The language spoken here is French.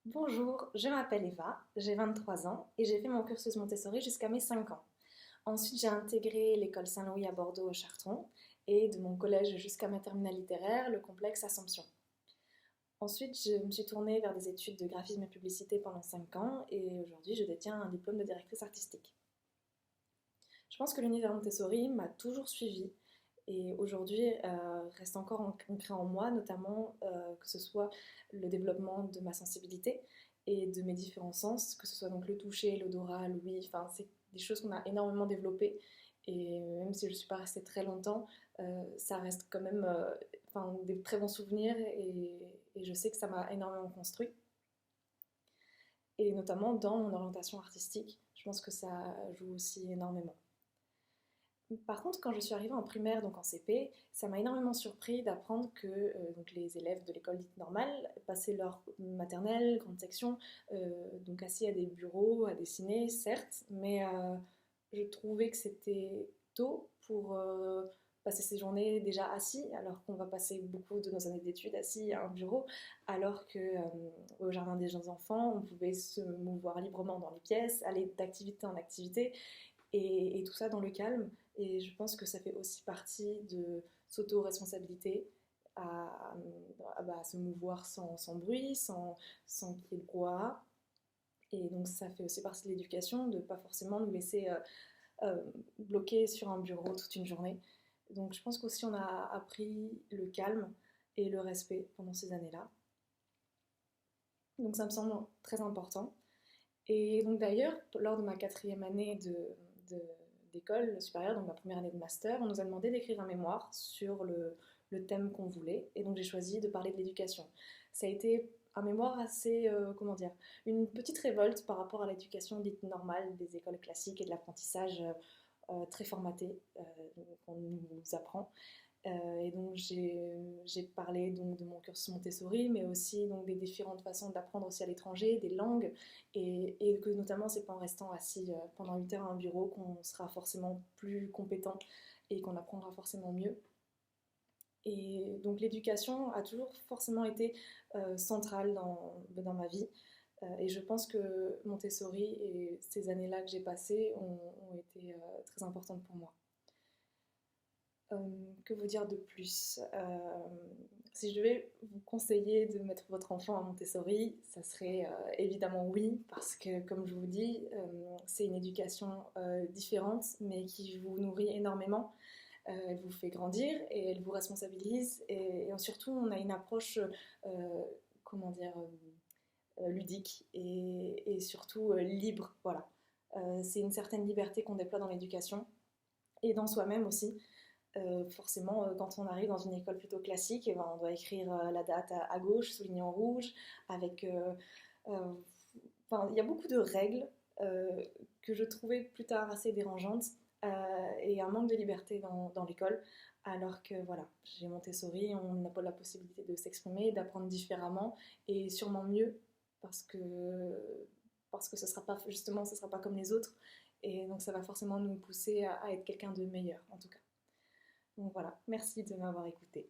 Bonjour, je m'appelle Eva, j'ai 23 ans et j'ai fait mon cursus Montessori jusqu'à mes 5 ans. Ensuite, j'ai intégré l'école Saint-Louis à Bordeaux au Chartron et de mon collège jusqu'à ma terminale littéraire, le complexe Assomption. Ensuite, je me suis tournée vers des études de graphisme et publicité pendant 5 ans et aujourd'hui, je détiens un diplôme de directrice artistique. Je pense que l'univers Montessori m'a toujours suivie et aujourd'hui reste encore ancré en moi, notamment que ce soit le développement de ma sensibilité et de mes différents sens, que ce soit donc le toucher, l'odorat, l'ouïe, enfin c'est des choses qu'on a énormément développées et même si je ne suis pas restée très longtemps, ça reste quand même des très bons souvenirs et je sais que ça m'a énormément construit et notamment dans mon orientation artistique, je pense que ça joue aussi énormément. Par contre, quand je suis arrivée en primaire, donc en CP, ça m'a énormément surpris d'apprendre que donc les élèves de l'école dite normale passaient leur maternelle, grande section, donc assis à des bureaux, à dessiner, certes, mais je trouvais que c'était tôt pour passer ces journées déjà assis, alors qu'on va passer beaucoup de nos années d'études assis à un bureau, alors que au jardin des jeunes enfants, on pouvait se mouvoir librement dans les pièces, aller d'activité en activité, et tout ça dans le calme. Et je pense que ça fait aussi partie de s'auto-responsabilité à se mouvoir sans bruit, sans qu'il y ait de brouhaha. Et donc ça fait aussi partie de l'éducation, de ne pas forcément nous laisser bloquer sur un bureau toute une journée. Donc je pense qu'aussi on a appris le calme et le respect pendant ces années-là. Donc ça me semble très important. Et donc d'ailleurs, lors de ma quatrième année de- d'école supérieure, donc ma première année de master, on nous a demandé d'écrire un mémoire sur le thème qu'on voulait. Et donc j'ai choisi de parler de l'éducation. Ça a été un mémoire assez, comment dire, une petite révolte par rapport à l'éducation dite normale des écoles classiques et de l'apprentissage très formaté qu'on nous apprend. Et donc j'ai parlé donc de mon cursus Montessori, mais aussi donc des différentes façons d'apprendre aussi à l'étranger, des langues, et que notamment c'est pas en restant assis pendant 8 heures à un bureau qu'on sera forcément plus compétent et qu'on apprendra forcément mieux. Et donc l'éducation a toujours forcément été centrale dans ma vie. Et je pense que Montessori et ces années-là que j'ai passées ont été très importantes pour moi. Euh, que vous dire de plus? Si je devais vous conseiller de mettre votre enfant à Montessori, ça serait évidemment oui, parce que comme je vous dis, c'est une éducation différente, mais qui vous nourrit énormément. Elle vous fait grandir et elle vous responsabilise. Et surtout, on a une approche, comment dire, ludique et surtout libre. Voilà. C'est une certaine liberté qu'on déploie dans l'éducation et dans soi-même aussi. Forcément, quand on arrive dans une école plutôt classique, eh ben, on doit écrire la date à gauche, soulignée en rouge, avec... euh, enfin, il y a beaucoup de règles que je trouvais plus tard assez dérangeantes et un manque de liberté dans l'école. Alors que voilà, j'ai Montessori, on n'a pas la possibilité de s'exprimer, d'apprendre différemment et sûrement mieux parce que, parce que ce sera pas, justement, ce sera pas comme les autres. Et donc ça va forcément nous pousser à être quelqu'un de meilleur en tout cas. Donc voilà, merci de m'avoir écouté.